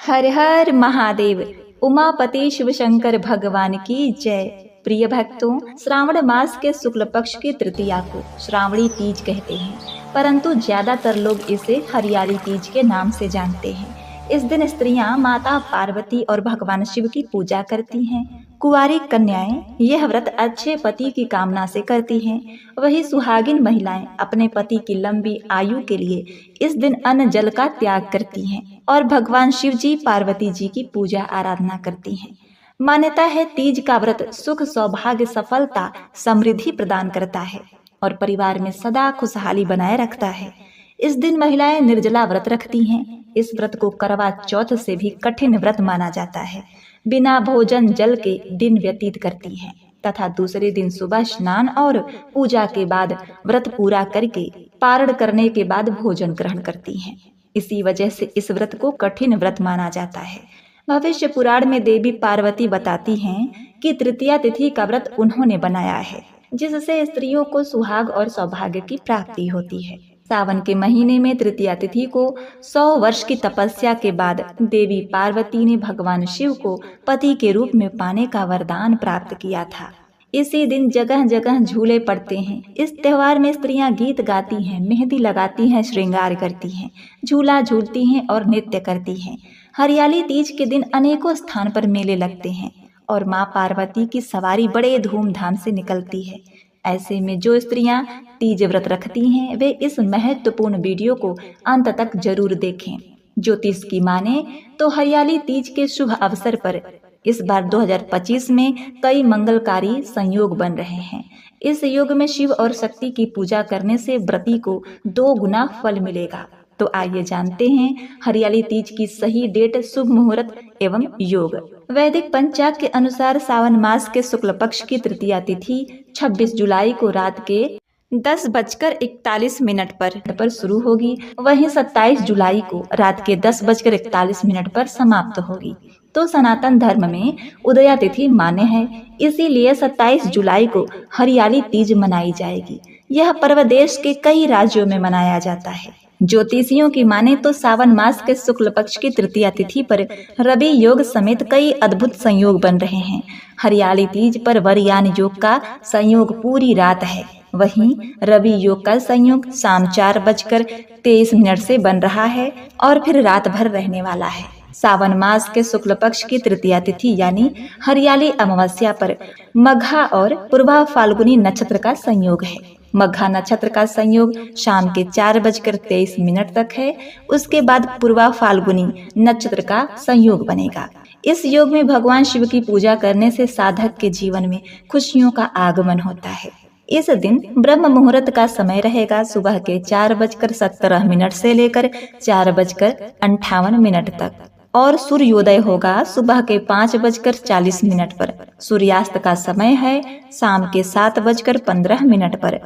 हर हर महादेव। उमापति शिव शंकर भगवान की जय। प्रिय भक्तों, श्रावण मास के शुक्ल पक्ष की तृतीया को श्रावणी तीज कहते हैं, परंतु ज्यादातर लोग इसे हरियाली तीज के नाम से जानते हैं। इस दिन स्त्रियां माता पार्वती और भगवान शिव की पूजा करती हैं। कुंवारी कन्याएं यह व्रत अच्छे पति की कामना से करती हैं। वही सुहागिन महिलाएं अपने पति की लंबी आयु के लिए इस दिन अन्न जल का त्याग करती हैं और भगवान शिव जी पार्वती जी की पूजा आराधना करती हैं। मान्यता है तीज का व्रत सुख सौभाग्य सफलता समृद्धि प्रदान करता है और परिवार में सदा खुशहाली बनाए रखता है। इस दिन महिलाएं निर्जला व्रत रखती हैं। इस व्रत को करवा चौथ से भी कठिन व्रत माना जाता है। बिना भोजन जल के दिन व्यतीत करती हैं तथा दूसरे दिन सुबह स्नान और पूजा के बाद व्रत पूरा करके पारण करने के बाद भोजन ग्रहण करती हैं। इसी वजह से इस व्रत को कठिन व्रत माना जाता है। भविष्य पुराण में देवी पार्वती बताती हैं कि तृतीया तिथि का व्रत उन्होंने बनाया है, जिससे स्त्रियों को सुहाग और सौभाग्य की प्राप्ति होती है। सावन के महीने में तृतीया तिथि को 100 वर्ष की तपस्या के बाद देवी पार्वती ने भगवान शिव को पति के रूप में पाने का वरदान प्राप्त किया था। इसी दिन जगह जगह झूले पड़ते हैं। इस त्योहार में स्त्रियां गीत गाती हैं, मेहंदी लगाती हैं, श्रृंगार करती हैं, झूला झूलती हैं और नृत्य करती हैं। हरियाली तीज के दिन अनेकों स्थान पर मेले लगते हैं और मां पार्वती की सवारी बड़े धूमधाम से निकलती है। ऐसे में जो स्त्रियां तीज व्रत रखती हैं वे इस महत्वपूर्ण वीडियो को अंत तक जरूर देखें। ज्योतिष की माने तो हरियाली तीज के शुभ अवसर पर इस बार 2025 में कई मंगलकारी संयोग बन रहे हैं। इस योग में शिव और शक्ति की पूजा करने से व्रती को 2 गुना फल मिलेगा। तो आइए जानते हैं हरियाली तीज की सही डेट, शुभ मुहूर्त एवं योग। वैदिक पंचांग के अनुसार सावन मास के शुक्ल पक्ष की तृतीया तिथि 26 जुलाई को रात के 10:41 पर शुरू होगी। वहीं 27 जुलाई को रात के 10:41 पर समाप्त होगी। तो सनातन धर्म में उदया तिथि मान्य है, इसीलिए 27 जुलाई को हरियाली तीज मनाई जाएगी। यह पर्व देश के कई राज्यों में मनाया जाता है। ज्योतिषियों की माने तो सावन मास के शुक्ल पक्ष की तृतीया तिथि पर रवि योग समेत कई अद्भुत संयोग बन रहे हैं। हरियाली तीज पर वरयान योग का संयोग पूरी रात है। वहीं रवि योग का संयोग शाम 4:23 से बन रहा है और फिर रात भर रहने वाला है। सावन मास के शुक्ल पक्ष की तृतीया तिथि यानी हरियाली अमावस्या पर मघा और पूर्वा फाल्गुनी नक्षत्र का संयोग है। मघा नक्षत्र का संयोग शाम के 4:23 तक है। उसके बाद पूर्वा फाल्गुनी नक्षत्र का संयोग बनेगा। इस योग में भगवान शिव की पूजा करने से साधक के जीवन में खुशियों का आगमन होता है। इस दिन ब्रह्म मुहूर्त का समय रहेगा सुबह के 4:17 से लेकर 4:58 तक और सूर्योदय होगा सुबह के 5:40 पर। सूर्यास्त का समय है शाम के 7:15 पर।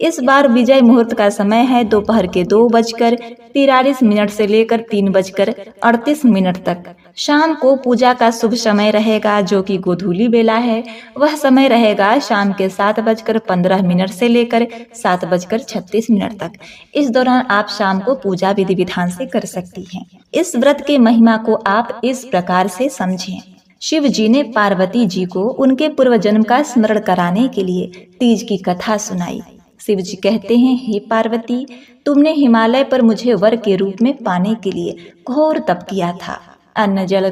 इस बार विजय मुहूर्त का समय है दोपहर के 2:43 से लेकर 3:38 तक। शाम को पूजा का शुभ समय रहेगा जो कि गोधूली बेला है। वह समय रहेगा शाम के 7:15 से लेकर 7:36 तक। इस दौरान आप शाम को पूजा विधि विधान से कर सकती हैं। इस व्रत के महिमा को आप इस प्रकार से समझें। शिव जी ने पार्वती जी को उनके पूर्व जन्म का स्मरण कराने के लिए तीज की कथा सुनाई। शिव जी कहते हैं, हे पार्वती, तुमने हिमालय पर मुझे वर के रूप में पाने के लिए घोर तप किया था। अन्न जल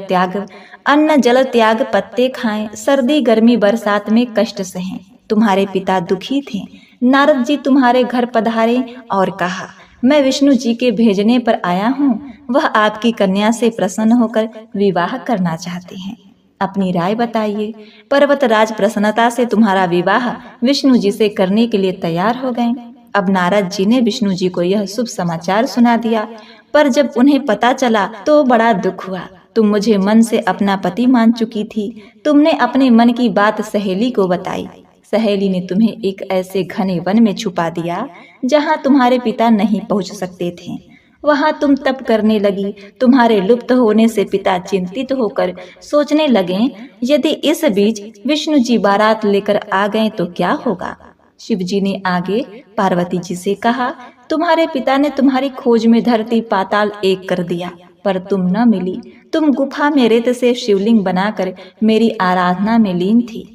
त्याग पत्ते खाएं, सर्दी गर्मी बरसात में कष्ट सहें। तुम्हारे पिता दुखी थे। नारद जी तुम्हारे घर पधारे और कहा, मैं विष्णु जी के भेजने पर आया हूँ। वह आपकी कन्या से प्रसन्न होकर विवाह करना चाहते हैं। अपनी राय बताइए। पर्वतराज प्रसन्नता से तुम्हारा विवाह विष्णु जी से करने के लिए तैयार हो गए। अब नारद जी ने विष्णु जी को यह शुभ समाचार सुना दिया, पर जब उन्हें पता चला तो बड़ा दुख हुआ। तुम मुझे मन से अपना पति मान चुकी थी। तुमने अपने मन की बात सहेली को बताई। सहेली ने तुम्हें एक ऐसे घने वन में छुपा दिया जहाँ तुम्हारे पिता नहीं पहुँच सकते थे। वहां तुम तप करने लगी। तुम्हारे लुप्त होने से पिता चिंतित होकर सोचने लगे, यदि इस बीच विष्णु जी बारात लेकर आ गए तो क्या होगा। शिव जी ने आगे पार्वती जी से कहा, तुम्हारे पिता ने तुम्हारी खोज में धरती पाताल एक कर दिया, पर तुम न मिली। तुम गुफा में रेत से शिवलिंग बनाकर मेरी आराधना में लीन थी।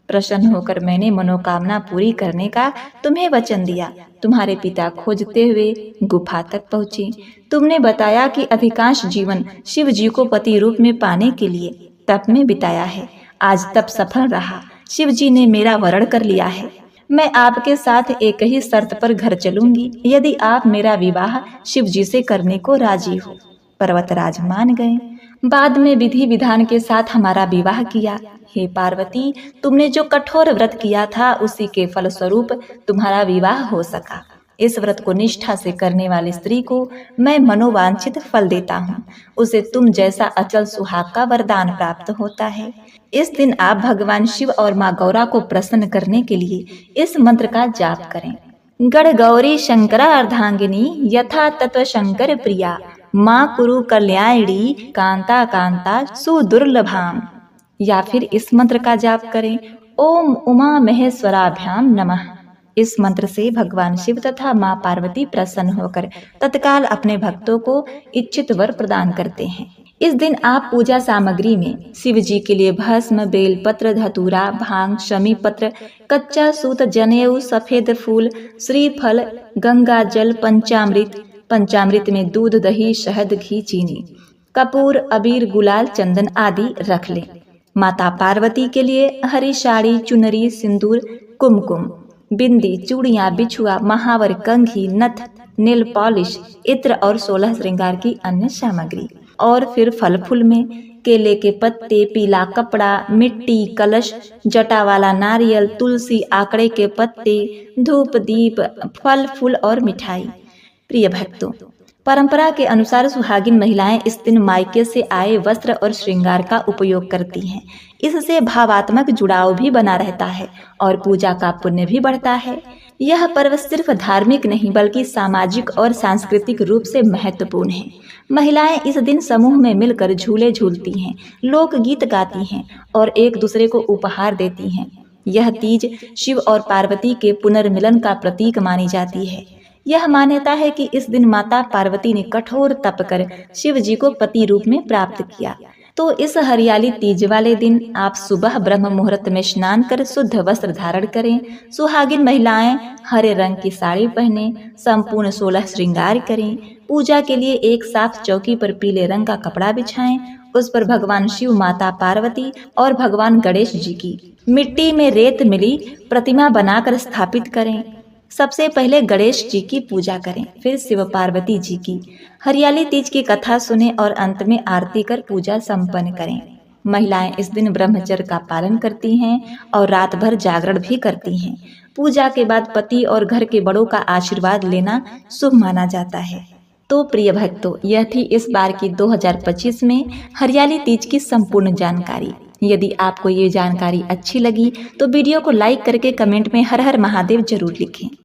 प्रसन्न होकर मैंने मनोकामना पूरी करने का तुम्हें वचन दिया। तुम्हारे पिता खोजते हुए गुफा तक पहुंचे। तुमने बताया कि अधिकांश जीवन शिव जी को पति रूप में पाने के लिए तप में बिताया है। आज तप सफल रहा। शिव जी ने मेरा वरण कर लिया है। मैं आपके साथ एक ही शर्त पर घर चलूंगी, यदि आप मेरा विवाह शिव जी से करने को राजी हो। पर्वतराज मान गए। बाद में विधि विधान के साथ हमारा विवाह किया। हे पार्वती, तुमने जो कठोर व्रत किया था उसी के फलस्वरूप तुम्हारा विवाह हो सका। इस व्रत को निष्ठा से करने वाली स्त्री को मैं मनोवांछित फल देता हूँ। उसे तुम जैसा अचल सुहाग का वरदान प्राप्त होता है। इस दिन आप भगवान शिव और माँ गौरा को प्रसन्न करने के लिए इस मंत्र का जाप करें। गण गौरी शंकरा अर्धांगिनी यथा तत्व शंकर प्रिया माँ कुरु कल्याणी कांता कांता सुदुर्लभाम। या फिर इस मंत्र का जाप करें, ओम उमा महेश्वराभ्याम नमः। इस मंत्र से भगवान शिव तथा माँ पार्वती प्रसन्न होकर तत्काल अपने भक्तों को इच्छित वर प्रदान करते हैं। इस दिन आप पूजा सामग्री में शिव जी के लिए भस्म, बेलपत्र, धतूरा, भांग, शमी पत्र, कच्चा सूत, जनेऊ, सफेद फूल, श्रीफल, गंगा जल, पंचामृत में दूध, दही, शहद, घी, चीनी, कपूर, अबीर, गुलाल, चंदन आदि रख लें। माता पार्वती के लिए हरी साड़ी, चुनरी, सिंदूर, कुमकुम, बिंदी, चूड़ियां, बिछुआ, महावर, कंघी, नथ, नेल पॉलिश, इत्र और 16 श्रृंगार की अन्य सामग्री। और फिर फल फूल में केले के पत्ते, पीला कपड़ा, मिट्टी, कलश, जटा वाला नारियल, तुलसी, आकड़े के पत्ते, धूप, दीप, फल फूल और मिठाई। प्रिय भक्तों, परंपरा के अनुसार सुहागिन महिलाएं इस दिन मायके से आए वस्त्र और श्रृंगार का उपयोग करती हैं। इससे भावात्मक जुड़ाव भी बना रहता है और पूजा का पुण्य भी बढ़ता है। यह पर्व सिर्फ धार्मिक नहीं बल्कि सामाजिक और सांस्कृतिक रूप से महत्वपूर्ण है। महिलाएं इस दिन समूह में मिलकर झूले झूलती हैं, लोकगीत गाती हैं और एक दूसरे को उपहार देती हैं। यह तीज शिव और पार्वती के पुनर्मिलन का प्रतीक मानी जाती है। यह मान्यता है कि इस दिन माता पार्वती ने कठोर तप कर शिव जी को पति रूप में प्राप्त किया। तो इस हरियाली तीज वाले दिन आप सुबह ब्रह्म मुहूर्त में स्नान कर शुद्ध वस्त्र धारण करें। सुहागिन महिलाएं हरे रंग की साड़ी पहने, संपूर्ण 16 श्रृंगार करें। पूजा के लिए एक साफ चौकी पर पीले रंग का कपड़ा बिछाएं। उस पर भगवान शिव, माता पार्वती और भगवान गणेश जी की मिट्टी में रेत मिली प्रतिमा बनाकर स्थापित करें। सबसे पहले गणेश जी की पूजा करें, फिर शिव पार्वती जी की। हरियाली तीज की कथा सुने और अंत में आरती कर पूजा संपन्न करें। महिलाएं इस दिन ब्रह्मचर्य का पालन करती हैं और रात भर जागरण भी करती हैं। पूजा के बाद पति और घर के बड़ों का आशीर्वाद लेना शुभ माना जाता है। तो प्रिय भक्तों, यह थी इस बार की 2025 में हरियाली तीज की संपूर्ण जानकारी। यदि आपको ये जानकारी अच्छी लगी तो वीडियो को लाइक करके कमेंट में हर हर महादेव जरूर लिखें।